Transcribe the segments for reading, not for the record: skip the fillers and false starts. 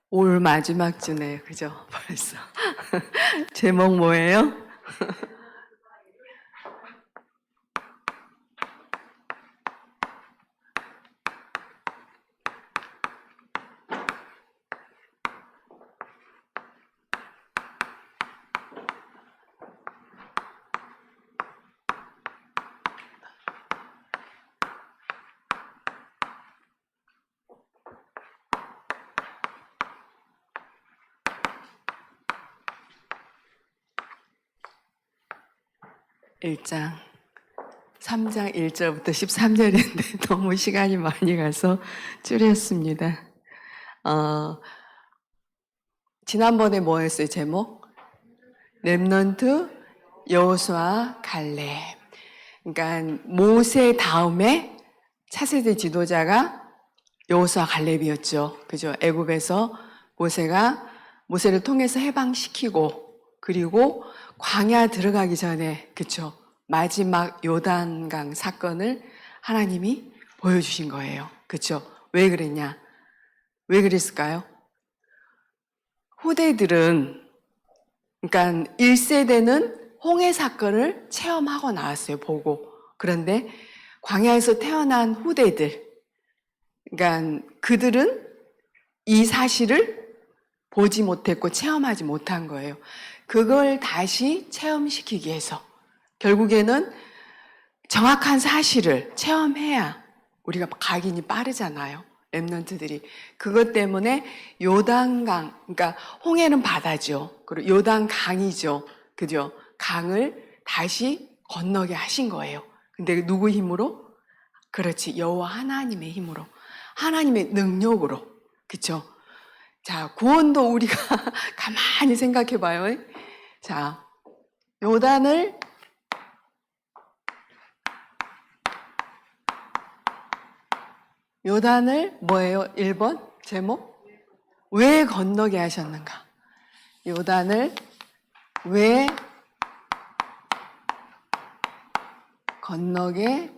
올 마지막 주네, 그죠? 벌써. 제목 뭐예요? 일장 3장 1절부터 13절인데 너무 시간이 많이 가서 줄였습니다. 지난번에 뭐였어요, 제목? 렘넌트, 여호수아, 갈렙. 그러니까 모세 다음에 차세대 지도자가 여호수아 갈렙이었죠. 그죠? 애굽에서 모세를 통해서 해방시키고, 그리고 광야 들어가기 전에, 그쵸? 마지막 요단강 사건을 하나님이 보여주신 거예요. 그쵸? 왜 그랬냐? 왜 그랬을까요? 후대들은, 그러니까 1세대는 홍해 사건을 체험하고 나왔어요, 보고. 그런데 광야에서 태어난 후대들, 그러니까 그들은 이 사실을 보지 못했고 체험하지 못한 거예요. 그걸 다시 체험시키기 위해서 결국에는 정확한 사실을 체험해야 우리가 각인이 빠르잖아요. 렘넌트들이. 그것 때문에 요단강, 그러니까 홍해는 바다죠. 그리고 요단강이죠. 그죠? 강을 다시 건너게 하신 거예요. 근데 누구 힘으로? 그렇지. 여호와 하나님의 힘으로. 하나님의 능력으로. 그쵸? 자, 구원도 우리가 가만히 생각해 봐요. 자, 요단을 뭐예요? 1번 제목? 왜 건너게 하셨는가? 요단을 왜 건너게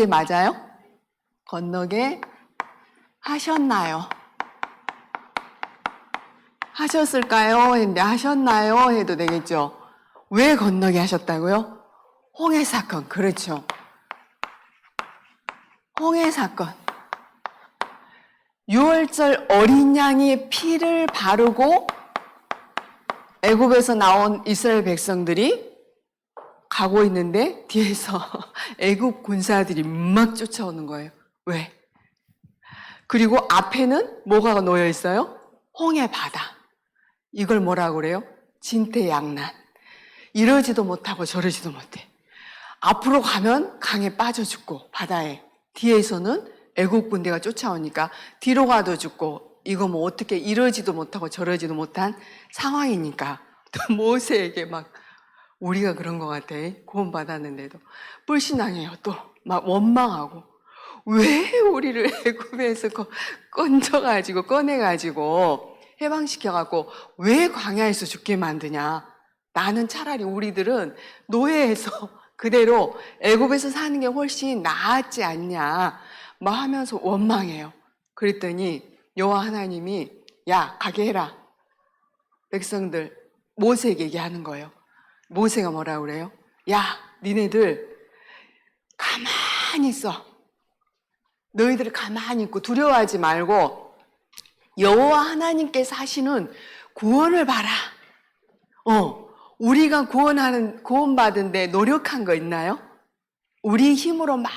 맞아요? 건너게 하셨나요? 하셨을까요? 했는데 하셨나요? 해도 되겠죠. 왜 건너게 하셨다고요? 홍해 사건, 그렇죠. 홍해 사건. 6월절 어린 양의 피를 바르고 애굽에서 나온 이스라엘 백성들이 가고 있는데 뒤에서 애굽 군사들이 막 쫓아오는 거예요. 왜? 그리고 앞에는 뭐가 놓여 있어요? 홍해 바다. 이걸 뭐라고 그래요? 진퇴양난. 이러지도 못하고 저러지도 못해. 앞으로 가면 강에 빠져 죽고 바다에, 뒤에서는 애국 군대가 쫓아오니까 뒤로 가도 죽고, 이거 뭐 어떻게 이러지도 못하고 저러지도 못한 상황이니까 또 모세에게 막, 우리가 그런 것 같아. 구원 받았는데도 불신앙해요. 또 막 원망하고, 왜 우리를 애굽에서 건져가지고 꺼내가지고 해방시켜갖고 왜 광야에서 죽게 만드냐. 나는 차라리 우리들은 노예에서 그대로 애굽에서 사는 게 훨씬 나았지 않냐 막 하면서 원망해요. 그랬더니 여호와 하나님이 야, 가게 해라. 백성들 모세에게 얘기하는 거예요. 모세가 뭐라고 그래요? 야, 니네들 가만히 있어. 너희들 가만히 있고 두려워하지 말고 여호와 하나님께서 하시는 구원을 봐라. 우리가 구원받은데 노력한 거 있나요? 우리 힘으로 막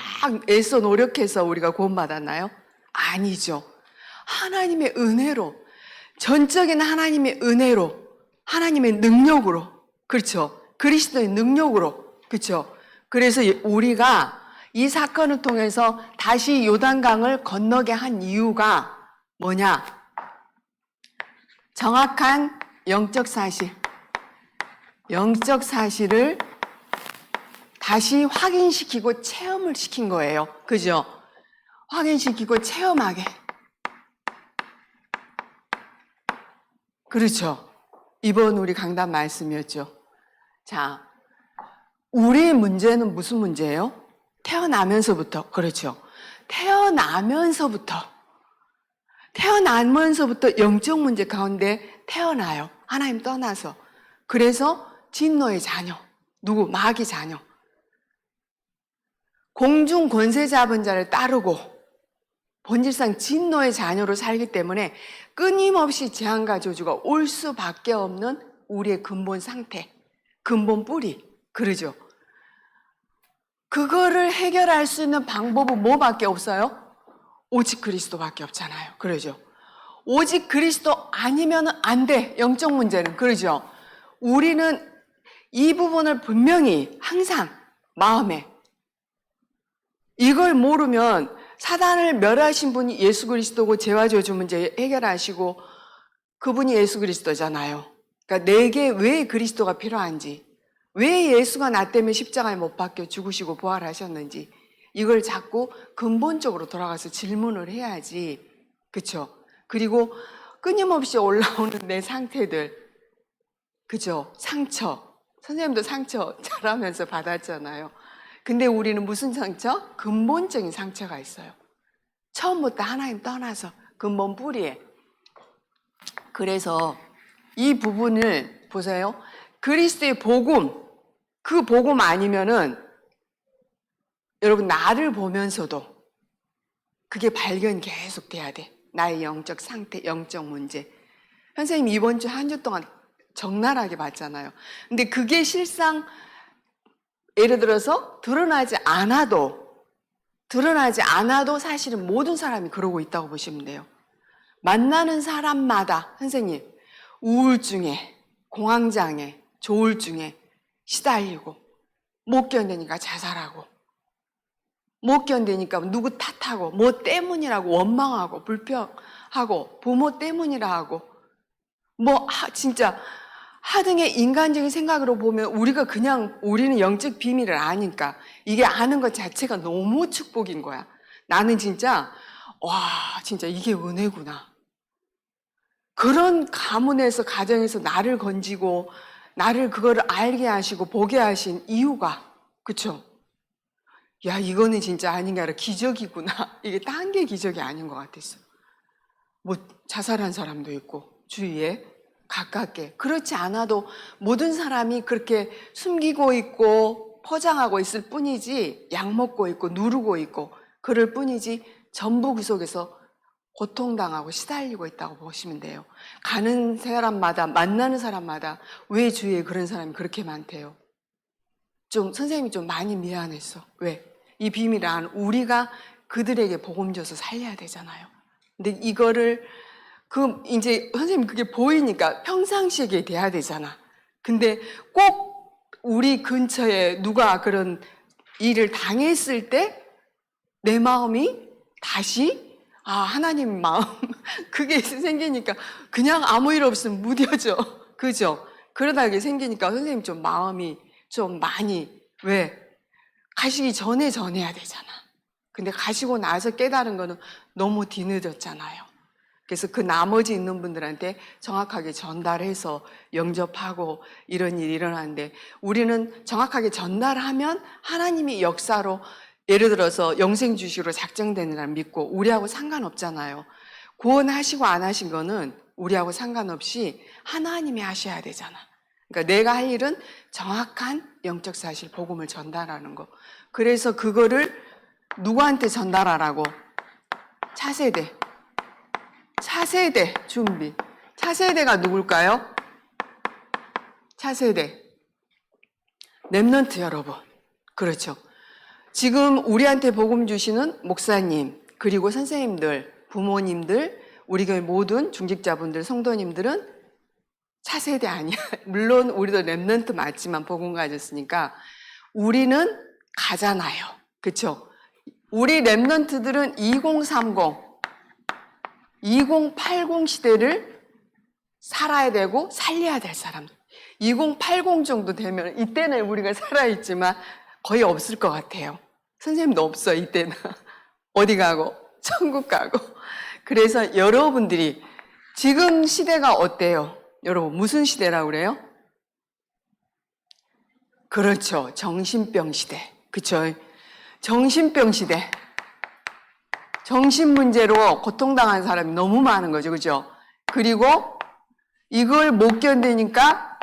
애써 노력해서 우리가 구원받았나요? 아니죠. 하나님의 은혜로, 전적인 하나님의 은혜로, 하나님의 능력으로, 그렇죠? 그리스도의 능력으로, 그렇죠? 그래서 우리가 이 사건을 통해서 다시 요단강을 건너게 한 이유가 뭐냐? 정확한 영적 사실을 다시 확인시키고 체험을 시킨 거예요. 그죠? 확인시키고 체험하게. 그렇죠. 이번 우리 강단 말씀이었죠. 자, 우리의 문제는 무슨 문제예요? 태어나면서부터. 그렇죠. 태어나면서부터 영적 문제 가운데 태어나요. 하나님 떠나서. 그래서 진노의 자녀. 누구? 마귀 자녀. 공중 권세 잡은 자를 따르고 본질상 진노의 자녀로 살기 때문에 끊임없이 재앙과 저주가 올 수밖에 없는 우리의 근본 상태, 근본 뿌리. 그러죠. 그거를 해결할 수 있는 방법은 뭐밖에 없어요? 오직 그리스도밖에 없잖아요. 그러죠. 오직 그리스도 아니면 안 돼. 영적 문제는. 그러죠. 우리는 이 부분을 분명히 항상 마음에 이걸 모르면 사단을 멸하신 분이 예수 그리스도고 죄와 저주 문제 해결하시고 그분이 예수 그리스도잖아요. 그러니까 내게 왜 그리스도가 필요한지, 왜 예수가 나 때문에 십자가에 못 박혀 죽으시고 부활하셨는지 이걸 자꾸 근본적으로 돌아가서 질문을 해야지. 그렇죠? 그리고 끊임없이 올라오는 내 상태들, 그죠? 상처. 선생님도 상처 잘하면서 받았잖아요. 근데 우리는 무슨 상처? 근본적인 상처가 있어요. 처음부터 하나님 떠나서 근본 뿌리에. 그래서 이 부분을 보세요. 그리스도의 복음, 그 복음 아니면은 여러분 나를 보면서도 그게 발견 계속 돼야 돼. 나의 영적 상태, 영적 문제. 선생님 이번 주 한 주 동안 적나라하게 봤잖아요. 근데 그게 실상 예를 들어서 드러나지 않아도 사실은 모든 사람이 그러고 있다고 보시면 돼요. 만나는 사람마다 선생님 우울증에, 공황장애, 조울증에 시달리고 못 견디니까 자살하고 못 견디니까 누구 탓하고 뭐 때문이라고 원망하고 불평하고 부모 때문이라 하고 진짜 하등의 인간적인 생각으로 보면 우리는 영적 비밀을 아니까 이게 아는 것 자체가 너무 축복인 거야. 나는 진짜 진짜 이게 은혜구나. 그런 가문에서 가정에서 나를 건지고 나를 그거를 알게 하시고 보게 하신 이유가 그쵸? 야 이거는 진짜 아닌 게 아니라 기적이구나. 이게 딴 게 기적이 아닌 것 같았어. 자살한 사람도 있고 주위에 가깝게. 그렇지 않아도 모든 사람이 그렇게 숨기고 있고 포장하고 있을 뿐이지 약 먹고 있고 누르고 있고 그럴 뿐이지 전부 그 속에서 고통당하고 시달리고 있다고 보시면 돼요. 가는 사람마다 만나는 사람마다 왜 주위에 그런 사람이 그렇게 많대요? 선생님이 좀 많이 미안했어. 왜? 이 비밀을 아는 우리가 그들에게 복음 줘서 살려야 되잖아요. 근데 이거를 이제 선생님 그게 보이니까 평상시에 돼야 되잖아. 근데 꼭 우리 근처에 누가 그런 일을 당했을 때 내 마음이 다시 하나님 마음 그게 생기니까 그냥 아무 일 없으면 무뎌져. 그죠? 그러다 이게 생기니까 선생님 좀 마음이 좀 많이 왜? 가시기 전에 전해야 되잖아. 근데 가시고 나서 깨달은 거는 너무 뒤늦었잖아요. 그래서 그 나머지 있는 분들한테 정확하게 전달해서 영접하고 이런 일이 일어나는데 우리는 정확하게 전달하면 하나님이 역사로 예를 들어서 영생 주시로 작정되는 날 믿고 우리하고 상관없잖아요. 구원하시고 안 하신 거는 우리하고 상관없이 하나님이 하셔야 되잖아. 그러니까 내가 할 일은 정확한 영적 사실 복음을 전달하는 거. 그래서 그거를 누구한테 전달하라고? 차세대 준비. 차세대가 누굴까요? 차세대. 렘넌트 여러분. 그렇죠. 지금 우리한테 복음 주시는 목사님, 그리고 선생님들, 부모님들, 우리 교회 모든 중직자분들, 성도님들은 차세대 아니야. 물론 우리도 렘넌트 맞지만 복음 가졌으니까 우리는 가잖아요. 그렇죠? 우리 렘넌트들은 2030, 2080 시대를 살아야 되고 살려야 될 사람들. 2080 정도 되면 이때는 우리가 살아있지만 거의 없을 것 같아요. 선생님도 없어 이때는. 어디 가고? 천국 가고. 그래서 여러분들이 지금 시대가 어때요? 여러분 무슨 시대라고 그래요? 그렇죠. 정신병 시대. 그렇죠. 정신병 시대. 정신 문제로 고통당한 사람이 너무 많은 거죠. 그죠? 그리고 이걸 못 견디니까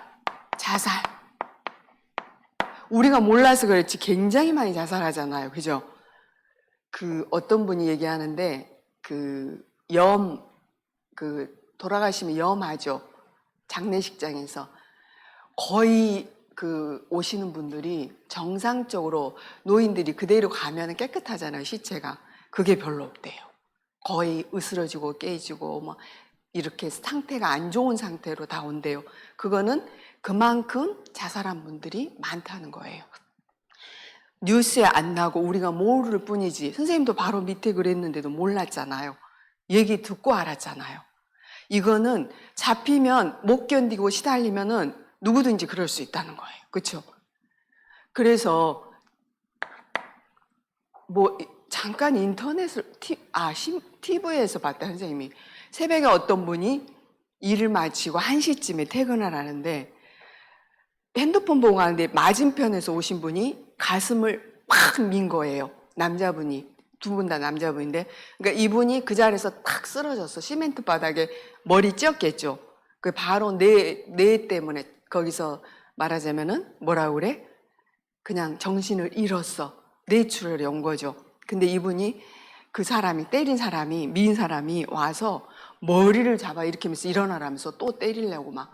자살. 우리가 몰라서 그렇지 굉장히 많이 자살하잖아요. 그죠? 어떤 분이 얘기하는데, 돌아가시면 염하죠. 장례식장에서. 거의 오시는 분들이 정상적으로 노인들이 그대로 가면 깨끗하잖아요, 시체가. 그게 별로 없대요. 거의 으스러지고 깨지고, 뭐, 이렇게 상태가 안 좋은 상태로 다 온대요. 그거는 그만큼 자살한 분들이 많다는 거예요. 뉴스에 안 나고 우리가 모를 뿐이지, 선생님도 바로 밑에 그랬는데도 몰랐잖아요. 얘기 듣고 알았잖아요. 이거는 잡히면 못 견디고 시달리면은 누구든지 그럴 수 있다는 거예요. 그렇죠? 그래서 뭐 잠깐 인터넷을 TV에서 봤다, 선생님이. 새벽에 어떤 분이 일을 마치고 1시쯤에 퇴근을 하는데 핸드폰 보고 가는데 맞은편에서 오신 분이 가슴을 팍 민 거예요. 남자분이. 두 분 다 남자분인데, 그러니까 이분이 그 자리에서 탁 쓰러졌어. 시멘트 바닥에 머리 찧었겠죠. 바로 뇌 때문에, 거기서 말하자면은 뭐라고 그래? 그냥 정신을 잃었어. 뇌출혈이 온 거죠. 근데 이분이 때린 사람이, 민 사람이 와서 머리를 잡아 일으키면서 일어나라면서 또 때리려고 막.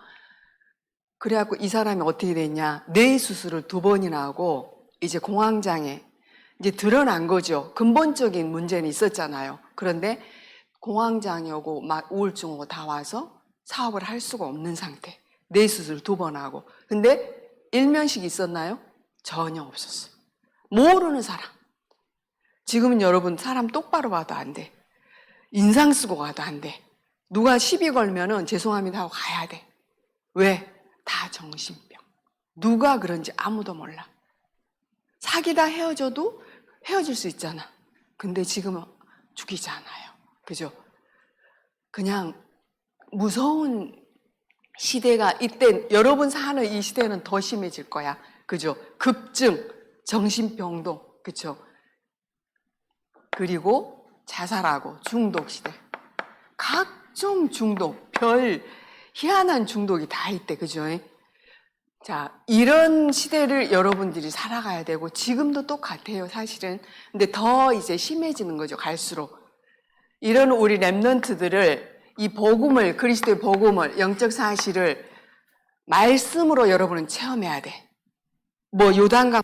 그래갖고 이 사람이 어떻게 됐냐? 뇌 수술을 2번이나 하고 이제 공황장애, 이제 드러난 거죠. 근본적인 문제는 있었잖아요. 그런데 공황장애하고 막 우울증 오고 다 와서 사업을 할 수가 없는 상태. 뇌 수술 2번 하고. 근데 일면식 있었나요? 전혀 없었어요. 모르는 사람. 지금은 여러분 사람 똑바로 봐도 안 돼. 인상 쓰고 가도 안 돼. 누가 시비 걸면은 죄송합니다 하고 가야 돼. 왜? 다 정신병. 누가 그런지 아무도 몰라. 사귀다 헤어져도 헤어질 수 있잖아. 근데 지금은 죽이지 않아요. 그죠? 그냥 무서운 시대가, 이때 여러분 사는 이 시대는 더 심해질 거야. 그죠? 급증, 정신병도, 그죠? 그리고 자살하고 중독 시대. 각종 중독, 희한한 중독이 다 있대. 그죠? 자, 이런 시대를 여러분들이 살아가야 되고, 지금도 똑같아요, 사실은. 근데 더 이제 심해지는 거죠, 갈수록. 이런 우리 랩런트들을, 이 복음을, 그리스도의 복음을, 영적 사실을 말씀으로 여러분은 체험해야 돼. 뭐 요단강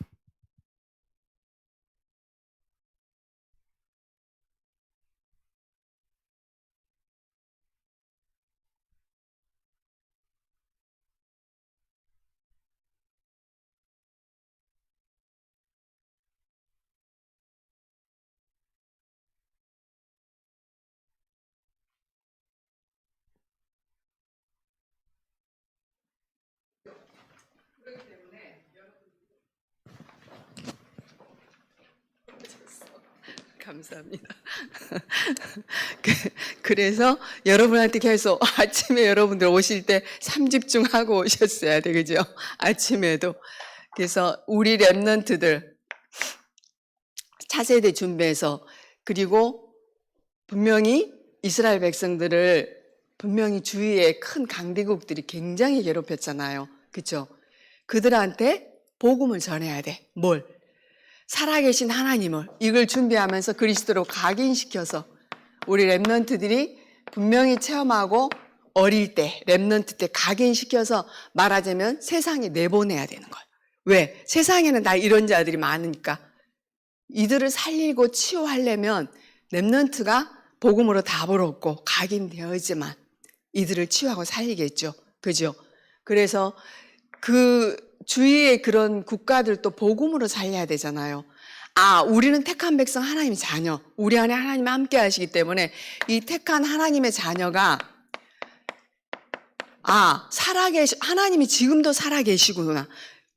감사합니다. 그래서 여러분한테 계속 아침에 여러분들 오실 때 3집중하고 오셨어야 돼. 그죠? 아침에도. 그래서 우리 랩런트들 차세대 준비해서, 그리고 분명히 이스라엘 백성들을 분명히 주위에 큰 강대국들이 굉장히 괴롭혔잖아요. 그죠? 그들한테 복음을 전해야 돼. 뭘? 살아계신 하나님을, 이걸 준비하면서 그리스도로 각인시켜서 우리 랩런트들이 분명히 체험하고 어릴 때, 랩런트 때 각인시켜서 말하자면 세상에 내보내야 되는 거예요. 왜? 세상에는 다 이런 자들이 많으니까. 이들을 살리고 치유하려면 랩런트가 복음으로 답을 얻고 각인되어야지만 이들을 치유하고 살리겠죠. 그죠? 그래서 주위의 그런 국가들도 복음으로 살려야 되잖아요. 우리는 택한 백성 하나님의 자녀, 우리 안에 하나님이 함께 하시기 때문에 이 택한 하나님의 자녀가 하나님이 지금도 살아계시구나.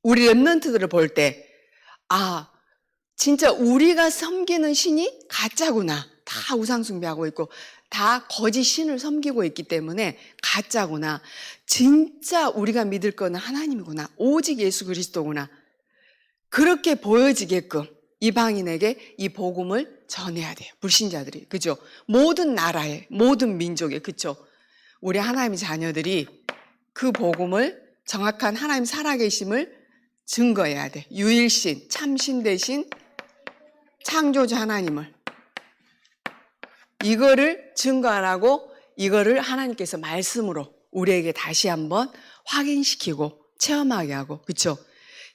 우리 랩런트들을 볼 때 진짜 우리가 섬기는 신이 가짜구나. 다 우상 숭배하고 있고 다 거짓 신을 섬기고 있기 때문에 가짜구나. 진짜 우리가 믿을 거는 하나님이구나. 오직 예수 그리스도구나. 그렇게 보여지게끔 이방인에게 이 복음을 전해야 돼요. 불신자들이. 그죠? 모든 나라에, 모든 민족에. 그죠? 우리 하나님의 자녀들이 그 복음을, 정확한 하나님 살아계심을 증거해야 돼. 유일신, 참신 대신 창조주 하나님을. 이거를 증거하라고, 이거를 하나님께서 말씀으로 우리에게 다시 한번 확인시키고 체험하게 하고. 그렇죠?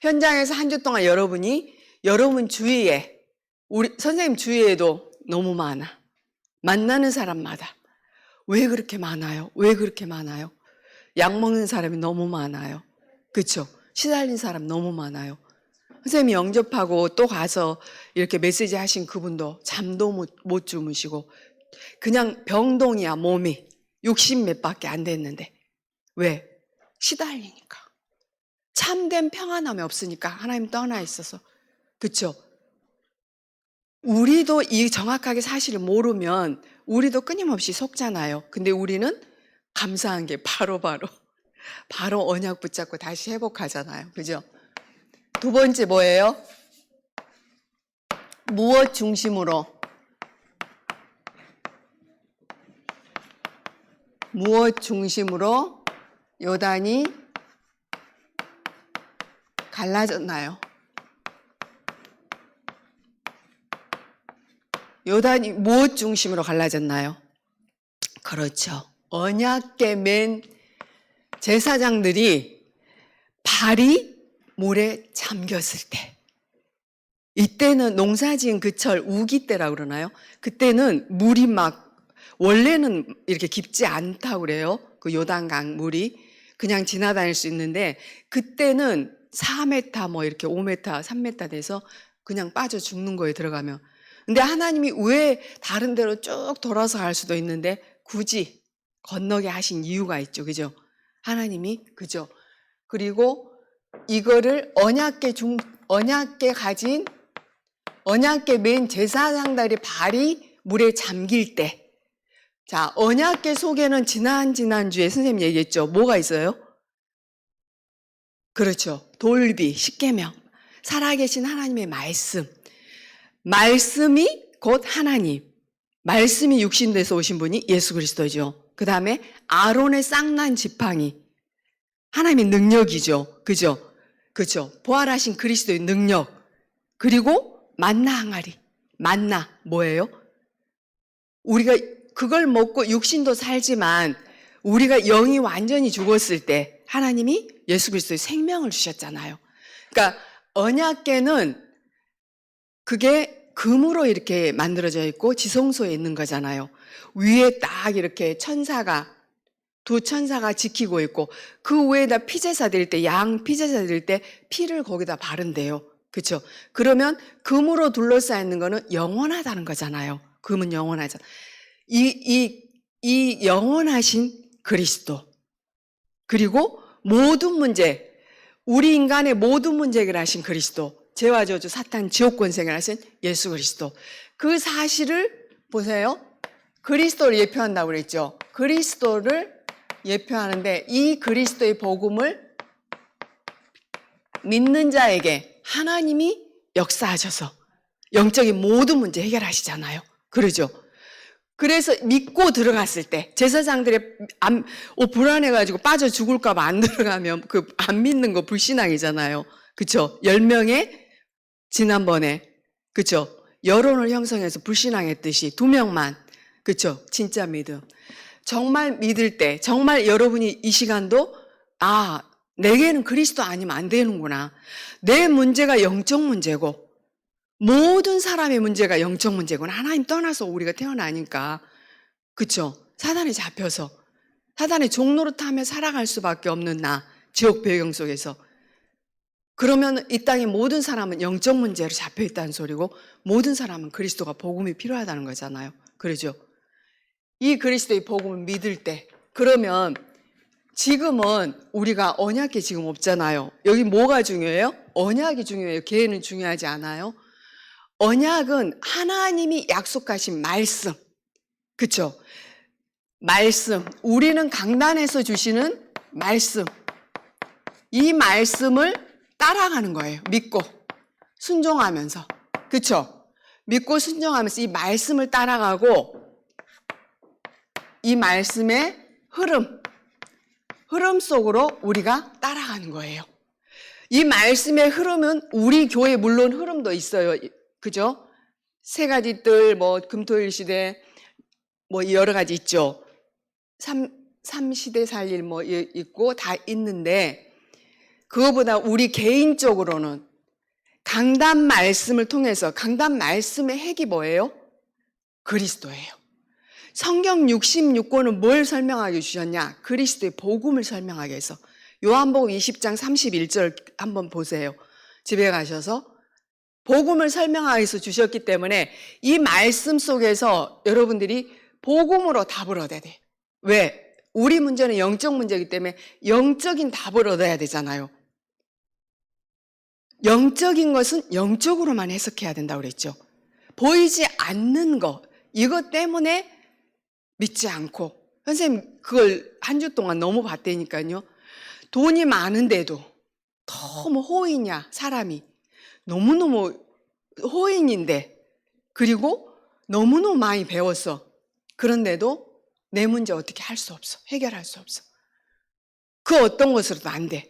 현장에서 한 주 동안 여러분 주위에, 우리 선생님 주위에도 너무 많아. 만나는 사람마다 왜 그렇게 많아요? 왜 그렇게 많아요? 약 먹는 사람이 너무 많아요. 그렇죠? 시달린 사람 너무 많아요. 선생님이 영접하고 또 가서 이렇게 메시지 하신 그분도 잠도 못 주무시고 그냥 병동이야. 몸이 60몇 밖에 안 됐는데. 왜? 시달리니까. 참된 평안함이 없으니까. 하나님 떠나 있어서. 그렇죠? 우리도 이 정확하게 사실을 모르면 우리도 끊임없이 속잖아요. 근데 우리는 감사한 게 바로 언약 붙잡고 다시 회복하잖아요. 그죠? 두 번째 뭐예요? 무엇 중심으로 요단이 갈라졌나요? 요단이 무엇 중심으로 갈라졌나요? 그렇죠. 언약궤 맨 제사장들이 발이 물에 잠겼을 때, 이때는 농사지은 그철 우기 때라고 그러나요? 그때는 물이 막 원래는 이렇게 깊지 않다고 그래요. 그 요단강 물이 그냥 지나다닐 수 있는데 그때는 4m 뭐 이렇게 5m, 3m 돼서 그냥 빠져 죽는 거에 들어가면. 근데 하나님이 왜 다른 데로 쭉 돌아서 갈 수도 있는데 굳이 건너게 하신 이유가 있죠. 그죠? 하나님이. 그죠? 그리고 이거를 언약궤 맨 제사장들이 발이 물에 잠길 때, 자, 언약궤 속에는 지난주에 선생님 얘기했죠. 뭐가 있어요? 그렇죠. 돌비, 십계명, 살아계신 하나님의 말씀이 곧 하나님, 말씀이 육신돼서 오신 분이 예수 그리스도죠. 그 다음에 아론의 쌍난 지팡이, 하나님의 능력이죠. 그죠? 그죠? 부활하신 그리스도의 능력. 그리고 만나 항아리. 만나 뭐예요? 우리가 그걸 먹고 육신도 살지만 우리가 영이 완전히 죽었을 때 하나님이 예수 그리스도의 생명을 주셨잖아요. 그러니까 언약궤는 그게 금으로 이렇게 만들어져 있고 지성소에 있는 거잖아요. 위에 딱 이렇게 두 천사가 지키고 있고 그 위에다 피제사 드릴 때, 양 피제사 드릴 때 피를 거기다 바른대요. 그렇죠? 그러면 금으로 둘러싸여 있는 거는 영원하다는 거잖아요. 금은 영원하잖아. 이 영원하신 그리스도, 그리고 모든 문제, 우리 인간의 모든 문제 해결하신 그리스도, 죄와 저주 사탄 지옥 권세를 하신 예수 그리스도, 그 사실을 보세요. 그리스도를 예표한다고 그랬죠. 그리스도를 예표하는데 이 그리스도의 복음을 믿는 자에게 하나님이 역사하셔서 영적인 모든 문제 해결하시잖아요. 그러죠? 그래서 믿고 들어갔을 때 제사장들이 불안해가지고 빠져 죽을까 봐 안 들어가면 그 안 믿는 거 불신앙이잖아요. 그쵸? 10명에 지난번에 그쵸? 여론을 형성해서 불신앙했듯이 2명만 그쵸? 진짜 믿음. 정말 믿을 때, 정말 여러분이 이 시간도 내게는 그리스도 아니면 안 되는구나. 내 문제가 영적 문제고 모든 사람의 문제가 영적 문제구나. 하나님 떠나서 우리가 태어나니까. 그쵸? 사단에 잡혀서 사단의 종노릇하며 살아갈 수밖에 없는 나, 지옥 배경 속에서. 그러면 이 땅의 모든 사람은 영적 문제로 잡혀있다는 소리고 모든 사람은 그리스도가 복음이 필요하다는 거잖아요. 그러죠? 이 그리스도의 복음을 믿을 때, 그러면 지금은 우리가 언약이 지금 없잖아요. 여기 뭐가 중요해요? 언약이 중요해요. 계획은 중요하지 않아요? 언약은 하나님이 약속하신 말씀. 그쵸? 말씀. 우리는 강단에서 주시는 말씀. 이 말씀을 따라가는 거예요. 믿고, 순종하면서. 그쵸? 믿고 순종하면서 이 말씀을 따라가고 이 말씀의 흐름 속으로 우리가 따라가는 거예요. 이 말씀의 흐름은 우리 교회 물론 흐름도 있어요. 그죠? 세 가지 뜰, 뭐 금토일 시대, 뭐 여러 가지 있죠. 삼시대 살릴 뭐 있고 다 있는데 그거보다 우리 개인적으로는 강단 말씀을 통해서 강단 말씀의 핵이 뭐예요? 그리스도예요. 성경 66권은 뭘 설명하게 주셨냐? 그리스도의 복음을 설명하게 해서 요한복음 20장 31절 한번 보세요. 집에 가셔서 복음을 설명하기 위해서 주셨기 때문에 이 말씀 속에서 여러분들이 복음으로 답을 얻어야 돼. 왜? 우리 문제는 영적 문제이기 때문에 영적인 답을 얻어야 되잖아요. 영적인 것은 영적으로만 해석해야 된다고 그랬죠. 보이지 않는 것, 이것 때문에 믿지 않고, 선생님 그걸 한 주 동안 너무 봤다니까요. 돈이 많은데도 너무 호인이야, 사람이. 너무너무 호인인데, 그리고 너무너무 많이 배웠어. 그런데도 내 문제 어떻게 할 수 없어. 해결할 수 없어. 그 어떤 것으로도 안 돼.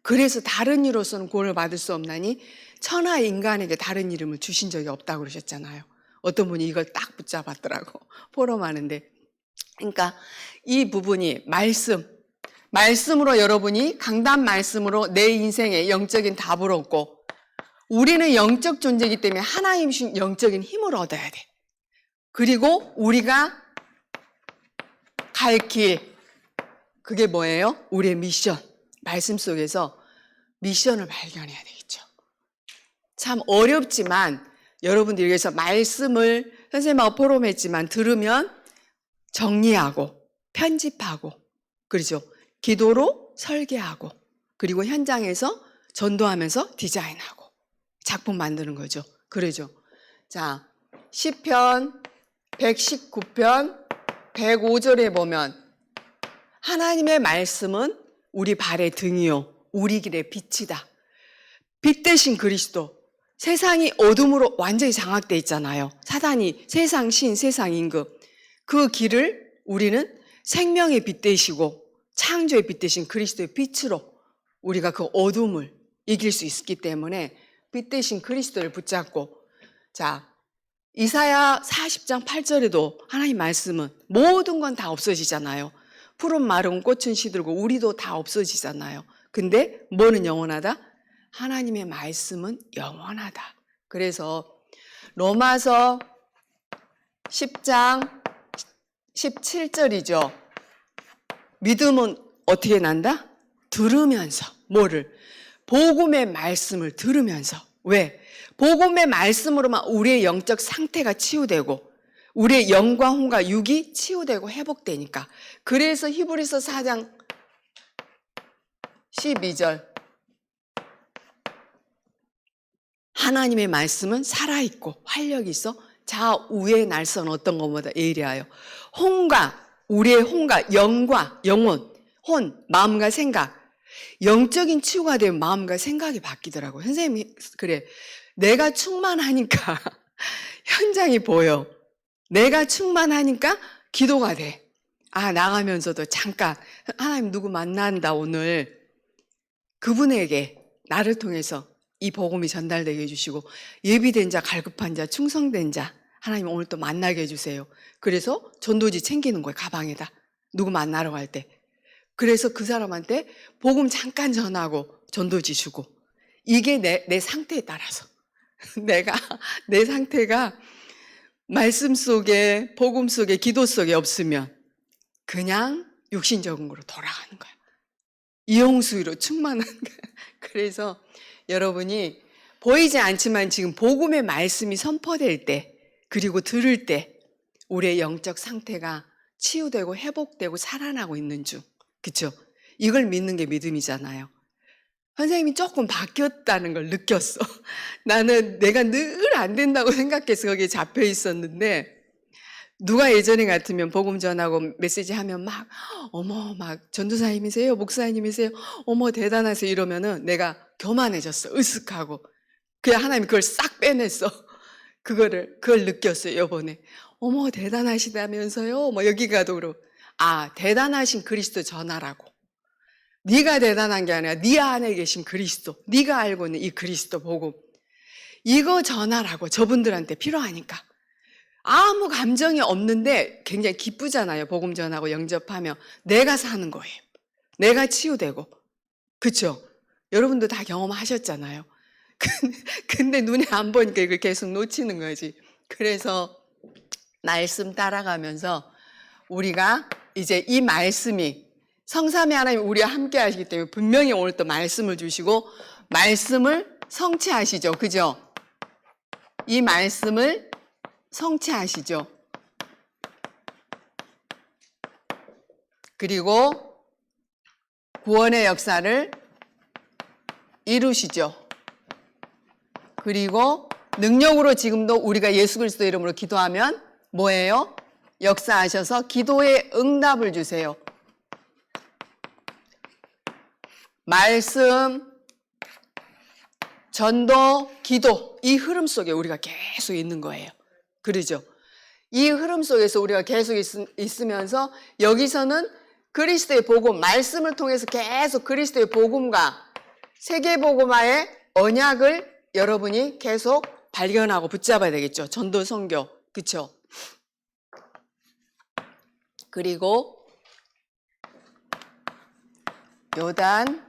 그래서 다른 이로서는 구원을 받을 수 없나니 천하 인간에게 다른 이름을 주신 적이 없다고 그러셨잖아요. 어떤 분이 이걸 딱 붙잡았더라고. 포럼하는데. 그러니까 이 부분이 말씀으로 여러분이 강단 말씀으로 내 인생의 영적인 답을 얻고 우리는 영적 존재이기 때문에 하나님 주신 영적인 힘을 얻어야 돼. 그리고 우리가 갈 길, 그게 뭐예요? 우리의 미션. 말씀 속에서 미션을 발견해야 되겠죠. 참 어렵지만 여러분들이 여기서 말씀을 선생님하고 포럼했지만 들으면 정리하고 편집하고 그렇죠. 기도로 설계하고 그리고 현장에서 전도하면서 디자인하고 작품 만드는 거죠. 그러죠. 자, 시편 119편 105절에 보면 하나님의 말씀은 우리 발의 등이요 우리 길의 빛이다. 빛 대신 그리스도. 세상이 어둠으로 완전히 장악돼 있잖아요. 사단이 세상 신, 세상 임금. 그 길을 우리는 생명의 빛 대시고 창조의 빛 대신 그리스도의 빛으로 우리가 그 어둠을 이길 수 있기 때문에 빛 대신 그리스도를 붙잡고 자 이사야 40장 8절에도 하나님 말씀은 모든 건 다 없어지잖아요. 푸른 마른 꽃은 시들고 우리도 다 없어지잖아요. 근데 뭐는 영원하다? 하나님의 말씀은 영원하다. 그래서 로마서 10장 17절이죠. 믿음은 어떻게 난다? 들으면서. 뭐를? 복음의 말씀을 들으면서. 왜? 복음의 말씀으로만 우리의 영적 상태가 치유되고 우리의 영과 혼과 육이 치유되고 회복되니까. 그래서 히브리서 4장 12절 하나님의 말씀은 살아있고 활력이 있어 좌우의 날선 어떤 것보다 예리하여 혼과 우리의 혼과 영과 영혼, 혼, 마음과 생각 영적인 치유가 되면 마음과 생각이 바뀌더라고요. 선생님이 그래 내가 충만하니까 현장이 보여. 내가 충만하니까 기도가 돼. 아 나가면서도 잠깐 하나님 누구 만난다 오늘 그분에게 나를 통해서 이 복음이 전달되게 해주시고 예비된 자, 갈급한 자, 충성된 자 하나님 오늘 또 만나게 해주세요. 그래서 전도지 챙기는 거예요. 가방에다. 누구 만나러 갈 때. 그래서 그 사람한테 복음 잠깐 전하고 전도지 주고 이게 내 상태에 따라서 내 상태가 말씀 속에 복음 속에 기도 속에 없으면 그냥 육신적인 거로 돌아가는 거야. 이용수위로 충만한 거야. 그래서 여러분이 보이지 않지만 지금 복음의 말씀이 선포될 때 그리고 들을 때 우리의 영적 상태가 치유되고 회복되고 살아나고 있는 중. 그렇죠? 이걸 믿는 게 믿음이잖아요. 선생님이 조금 바뀌었다는 걸 느꼈어. 나는 내가 늘 안 된다고 생각해서 거기에 잡혀 있었는데 누가 예전에 같으면 복음 전하고 메시지 하면 막 어머 막 전도사님이세요? 목사님이세요? 어머 대단하세요 이러면은 내가 교만해졌어. 으쓱하고. 그냥 하나님이 그걸 싹 빼냈어. 그걸 느꼈어요, 요번에. 어머, 대단하시다면서요? 뭐 여기 가도 그러고. 아, 대단하신 그리스도 전하라고. 네가 대단한 게 아니라 네 안에 계신 그리스도, 네가 알고 있는 이 그리스도 복음. 이거 전하라고. 저분들한테 필요하니까. 아무 감정이 없는데 굉장히 기쁘잖아요. 복음 전하고 영접하면. 내가 사는 거예요. 내가 치유되고. 그렇죠? 여러분도 다 경험하셨잖아요. 근데 눈에 안 보니까 이걸 계속 놓치는 거지. 그래서 말씀 따라가면서 우리가 이제 이 말씀이 성삼위 하나님 우리와 함께 하시기 때문에 분명히 오늘 또 말씀을 주시고 말씀을 성취하시죠. 그죠? 이 말씀을 성취하시죠. 그리고 구원의 역사를 이루시죠. 그리고 능력으로 지금도 우리가 예수 그리스도 이름으로 기도하면 뭐예요? 역사하셔서 기도에 응답을 주세요. 말씀, 전도, 기도 이 흐름 속에 우리가 계속 있는 거예요. 그러죠? 이 흐름 속에서 우리가 계속 있으면서 여기서는 그리스도의 복음, 말씀을 통해서 계속 그리스도의 복음과 세계복음화의 언약을 여러분이 계속 발견하고 붙잡아야 되겠죠. 전도, 선교. 그렇죠? 그리고 요단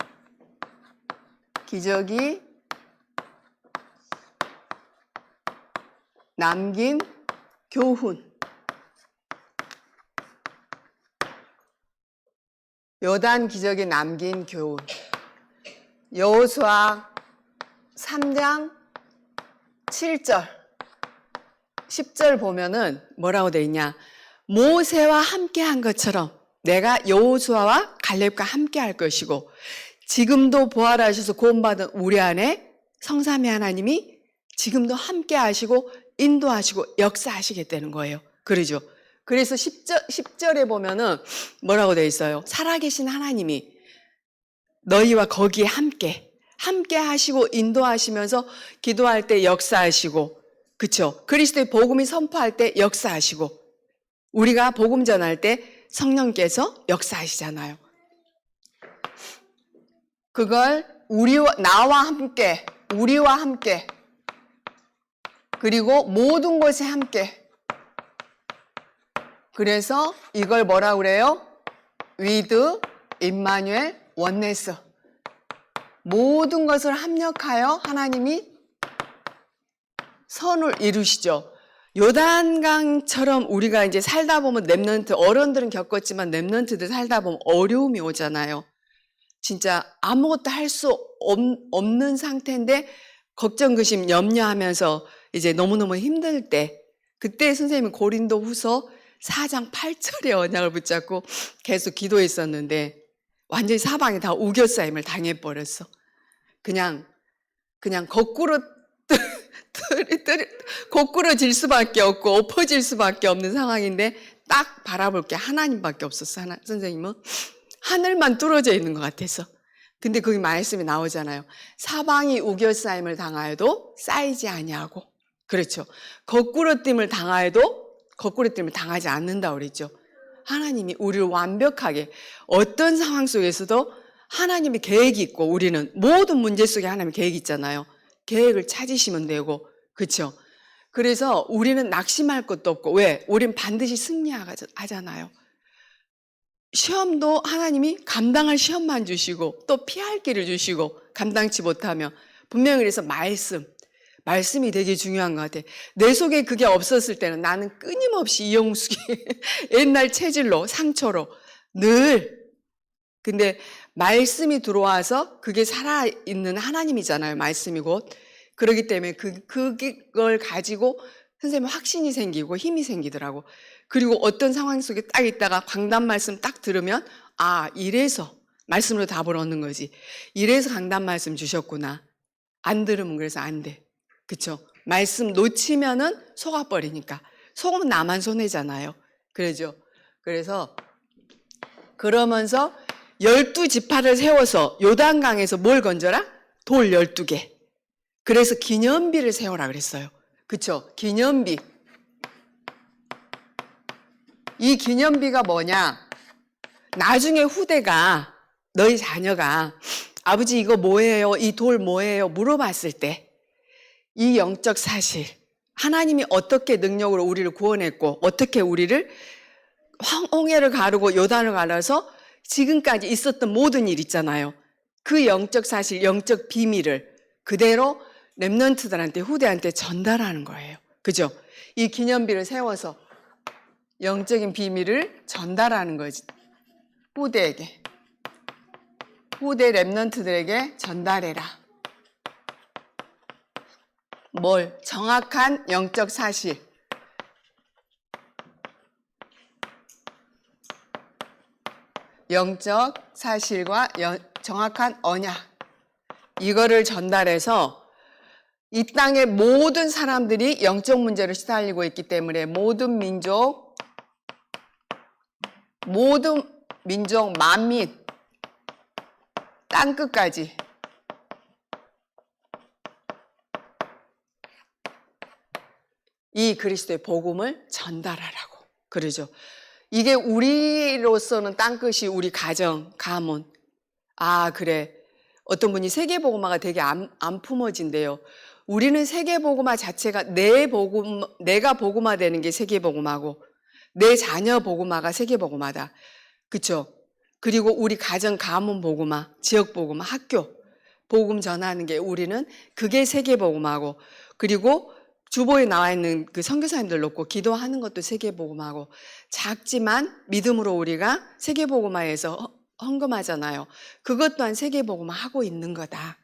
기적이 남긴 교훈. 요단 기적이 남긴 교훈. 여호수아 3장 7절 10절 보면은 뭐라고 돼 있냐? 모세와 함께 한 것처럼 내가 여호수아와 갈렙과 함께 할 것이고 지금도 부활하셔서 구원받은 우리 안에 성삼위 하나님이 지금도 함께 하시고 인도하시고 역사하시겠다는 거예요. 그러죠? 그래서 10절에 보면은 뭐라고 돼 있어요? 살아계신 하나님이 너희와 거기에 함께 하시고 인도하시면서 기도할 때 역사하시고, 그쵸? 그리스도의 복음이 선포할 때 역사하시고, 우리가 복음 전할 때 성령께서 역사하시잖아요. 그걸 나와 함께, 우리와 함께, 그리고 모든 것에 함께. 그래서 이걸 뭐라고 그래요? with 임마누엘 원네스. 모든 것을 합력하여 하나님이 선을 이루시죠. 요단강처럼 우리가 이제 살다 보면 랩넌트, 어른들은 겪었지만 랩넌트들 살다 보면 어려움이 오잖아요. 진짜 아무것도 할 수 없는 상태인데 걱정, 근심, 염려하면서 이제 너무너무 힘들 때, 그때 선생님은 고린도 후서 4장 8절의 언약을 붙잡고 계속 기도했었는데 완전히 사방에 다 우겨싸임을 당해버렸어. 그냥 거꾸로 질 수밖에 없고 엎어질 수밖에 없는 상황인데 딱 바라볼 게 하나님밖에 없었어. 선생님은 하늘만 뚫어져 있는 것 같아서. 근데 거기 말씀이 나오잖아요. 사방이 우겨싸임을 당하여도 쌓이지 아니하고. 그렇죠. 거꾸로 뜸을 당하여도 거꾸로 뜸을 당하지 않는다고 그랬죠. 하나님이 우리를 완벽하게 어떤 상황 속에서도 하나님의 계획이 있고 우리는 모든 문제 속에 하나님의 계획이 있잖아요. 계획을 찾으시면 되고, 그렇죠? 그래서 우리는 낙심할 것도 없고, 왜? 우리는 반드시 승리하잖아요. 시험도 하나님이 감당할 시험만 주시고 또 피할 길을 주시고 감당치 못하면 분명히 그래서 말씀이 되게 중요한 것 같아. 내 속에 그게 없었을 때는 나는 끊임없이 이용숙이 옛날 체질로 상처로 늘, 근데 말씀이 들어와서 그게 살아있는 하나님이잖아요. 말씀이 곧. 그렇기 때문에 그걸 가지고 선생님 확신이 생기고 힘이 생기더라고. 그리고 어떤 상황 속에 딱 있다가 강단 말씀 딱 들으면 이래서 말씀으로 답을 얻는 거지. 이래서 강단 말씀 주셨구나. 안 들으면 그래서 안 돼. 그쵸? 말씀 놓치면은 속아버리니까. 속으면 나만 손해잖아요. 그러죠? 그래서 그러면서 12지파를 세워서 요단강에서 뭘 건져라? 돌 12개. 그래서 기념비를 세워라 그랬어요. 그쵸? 기념비. 이 기념비가 뭐냐? 나중에 후대가, 너희 자녀가 아버지 이거 뭐예요? 이 돌 뭐예요? 물어봤을 때 이 영적 사실, 하나님이 어떻게 능력으로 우리를 구원했고 어떻게 우리를 홍해를 가르고 요단을 갈아서 지금까지 있었던 모든 일 있잖아요. 그 영적 사실, 영적 비밀을 그대로 렘넌트들한테, 후대한테 전달하는 거예요. 그죠? 이 기념비를 세워서 영적인 비밀을 전달하는 거지. 후대에게. 후대 렘넌트들에게 전달해라. 뭘? 정확한 영적 사실. 영적 사실과 정확한 언약. 이거를 전달해서 이 땅의 모든 사람들이 영적 문제로 시달리고 있기 때문에 모든 민족, 만민, 땅끝까지 이 그리스도의 복음을 전달하라고 그러죠. 이게 우리로서는 땅끝이 우리 가정, 가문. 아, 그래. 어떤 분이 세계복음화가 되게 안 품어진대요. 우리는 세계복음화 자체가 내가 복음화 되는 게 세계복음화고 내 자녀 복음화가 세계복음화다. 그쵸? 그리고 우리 가정, 가문 복음화, 지역 복음화, 학교 복음 전하는 게 우리는 그게 세계복음화고 그리고 주보에 나와 있는 그 선교사님들 놓고 기도하는 것도 세계복음화고 작지만 믿음으로 우리가 세계복음화에서 헌금하잖아요. 그것 또한 세계복음화 하고 있는 거다.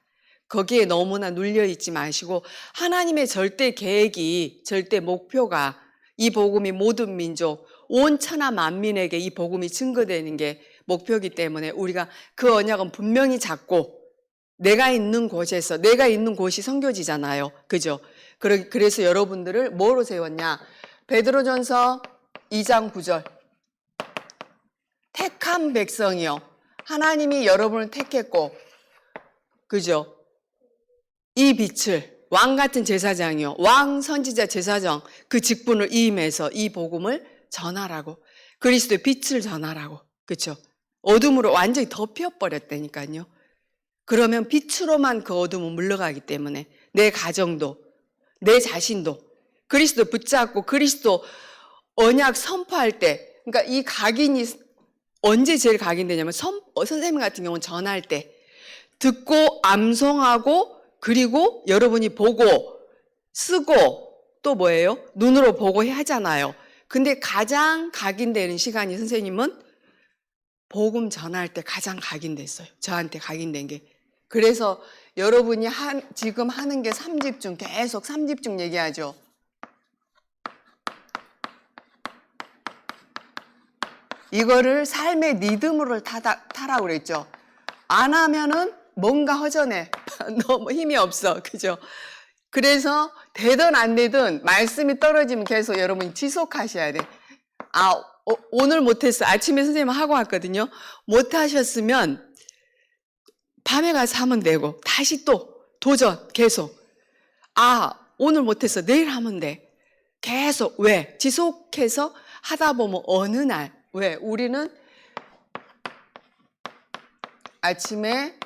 거기에 너무나 눌려있지 마시고 하나님의 절대 계획이, 절대 목표가 이 복음이 모든 민족, 온 천하 만민에게 이 복음이 증거되는 게 목표이기 때문에 우리가 그 언약은 분명히 잡고 내가 있는 곳에서, 내가 있는 곳이 선교지잖아요. 그죠? 그래서 여러분들을 뭐로 세웠냐? 베드로전서 2장 9절. 택한 백성이요. 하나님이 여러분을 택했고, 그죠? 이 빛을, 왕 같은 제사장이요. 왕 선지자 제사장 그 직분을 이임해서 이 복음을 전하라고. 그리스도의 빛을 전하라고. 그죠? 어둠으로 완전히 덮여버렸다니까요. 그러면 빛으로만 그 어둠은 물러가기 때문에 내 가정도 내 자신도 그리스도 붙잡고 그리스도 언약 선포할 때 그러니까 이 각인이 언제 제일 각인되냐면 선생님 같은 경우는 전할 때 듣고 암송하고 그리고 여러분이 보고 쓰고 또 뭐예요? 눈으로 보고 하잖아요. 근데 가장 각인되는 시간이 선생님은 복음 전할 때 가장 각인됐어요. 저한테 각인된 게. 그래서 여러분이 지금 하는 게 3집중, 계속 3집중 얘기하죠. 이거를 삶의 리듬으로 타라고 그랬죠. 안 하면은 뭔가 허전해. 너무 힘이 없어. 그죠? 그래서 되든 안 되든 말씀이 떨어지면 계속 여러분이 지속하셔야 돼. 오늘 못했어. 아침에 선생님 하고 왔거든요. 못하셨으면 밤에 가서 하면 되고 다시 또 도전 계속. 오늘 못했어. 내일 하면 돼. 계속. 왜? 지속해서 하다 보면 어느 날 왜? 우리는 아침에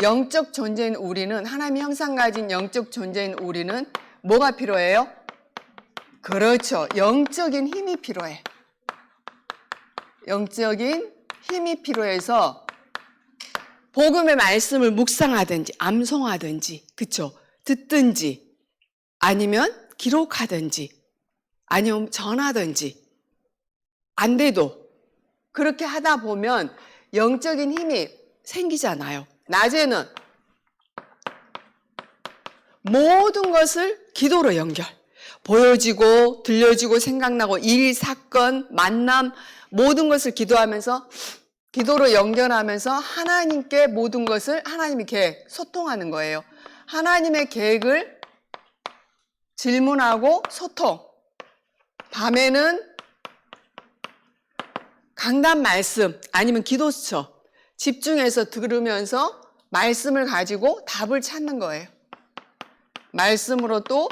영적 존재인 우리는 하나님의 형상 가진 영적 존재인 우리는 뭐가 필요해요? 그렇죠. 영적인 힘이 필요해. 영적인 힘이 필요해서 복음의 말씀을 묵상하든지 암송하든지 그쵸? 듣든지 아니면 기록하든지 아니면 전하든지 안 돼도 그렇게 하다 보면 영적인 힘이 생기잖아요. 낮에는 모든 것을 기도로 연결. 보여지고 들려지고 생각나고 일, 사건, 만남 모든 것을 기도로 연결하면서 하나님께 모든 것을 하나님의 계획, 소통하는 거예요. 하나님의 계획을 질문하고 소통. 밤에는 강단 말씀 아니면 기도처 집중해서 들으면서 말씀을 가지고 답을 찾는 거예요. 말씀으로 또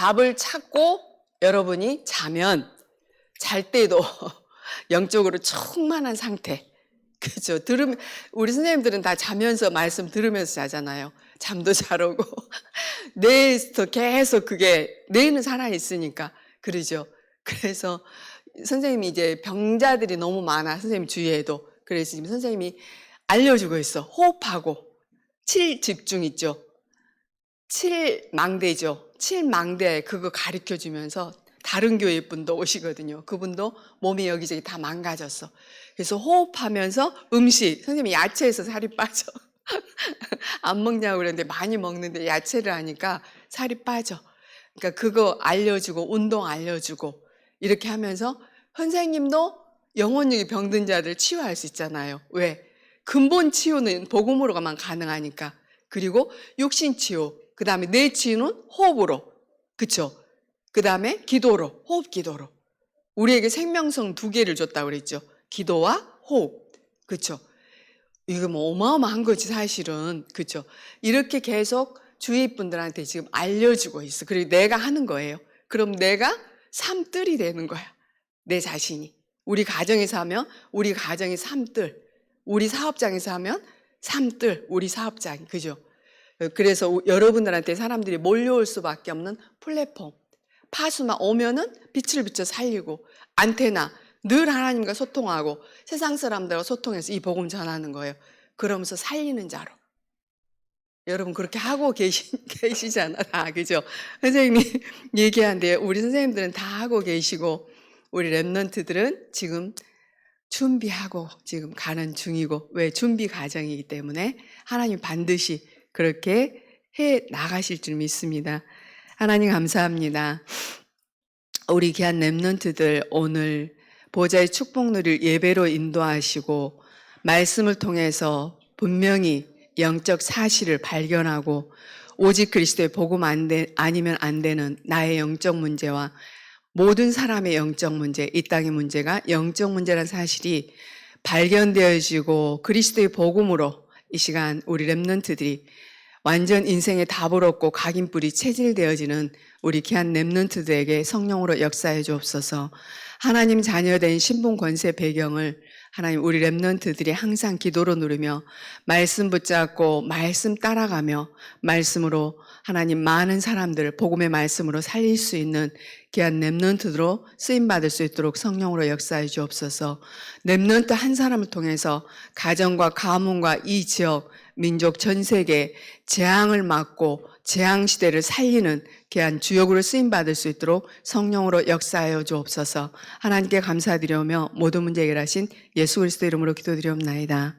답을 찾고 여러분이 자면 잘 때도 영적으로 충만한 상태. 그죠? 우리 선생님들은 다 자면서 말씀 들으면서 자잖아요. 잠도 잘 오고. 뇌에서 계속 뇌는 살아있으니까. 그러죠? 그래서 선생님이 이제 병자들이 너무 많아. 선생님 주위에도. 그래서 지금 선생님이 알려주고 있어. 호흡하고. 7집중 있죠? 7망대죠. 7망대 그거 가르쳐 주면서 다른 교회 분도 오시거든요. 그분도 몸이 여기저기 다 망가졌어. 그래서 호흡하면서 음식, 선생님이 야채에서 살이 빠져. 안 먹냐고 그랬는데 많이 먹는데 야채를 하니까 살이 빠져. 그러니까 그거 알려주고 운동 알려주고 이렇게 하면서 선생님도 영혼력이 병든 자들 치유할 수 있잖아요. 왜? 근본 치유는 복음으로만 가능하니까. 그리고 육신 치유, 그 다음에 뇌 치유는 호흡으로. 그쵸? 그 다음에 기도로, 호흡 기도로. 우리에게 생명성 2개를 줬다고 그랬죠. 기도와 호흡. 그쵸? 이거 뭐 어마어마한 거지 사실은. 그쵸? 이렇게 계속 주위 분들한테 지금 알려주고 있어. 그리고 내가 하는 거예요. 그럼 내가 삶뜰이 되는 거야. 내 자신이. 우리 가정에서 하면 우리 가정이 삶뜰. 우리 사업장에서 하면 삶뜰. 우리 사업장. 그죠? 그래서 여러분들한테 사람들이 몰려올 수밖에 없는 플랫폼. 파수만 오면은 빛을 비춰 살리고 안테나 늘 하나님과 소통하고 세상 사람들과 소통해서 이 복음 전하는 거예요. 그러면서 살리는 자로. 여러분 그렇게 하고 계시잖아. 다 그죠? 선생님이 얘기하는데 우리 선생님들은 다 하고 계시고 우리 랩런트들은 지금 준비하고 지금 가는 중이고 왜 준비 과정이기 때문에 하나님 반드시 그렇게 해 나가실 줄 믿습니다. 하나님 감사합니다. 우리 귀한 랩런트들 오늘 보좌의 축복 누릴 예배로 인도하시고 말씀을 통해서 분명히 영적 사실을 발견하고 오직 그리스도의 복음 아니면 안 되는 나의 영적 문제와 모든 사람의 영적 문제, 이 땅의 문제가 영적 문제라는 사실이 발견되어지고 그리스도의 복음으로 이 시간 우리 랩런트들이 완전 인생의 답을 얻고 각인뿔이 체질되어지는 우리 귀한 랩런트들에게 성령으로 역사해 주옵소서. 하나님 자녀된 신분 권세 배경을 하나님 우리 랩런트들이 항상 기도로 누리며 말씀 붙잡고 말씀 따라가며 말씀으로 하나님 많은 사람들 복음의 말씀으로 살릴 수 있는 귀한 랩런트로 쓰임받을 수 있도록 성령으로 역사해 주옵소서. 랩런트 한 사람을 통해서 가정과 가문과 이 지역 민족 전 세계 재앙을 막고 재앙 시대를 살리는 귀한 주역으로 쓰임받을 수 있도록 성령으로 역사하여 주옵소서. 하나님께 감사드리며 모든 문제 해결하신 예수 그리스도 이름으로 기도드리옵나이다.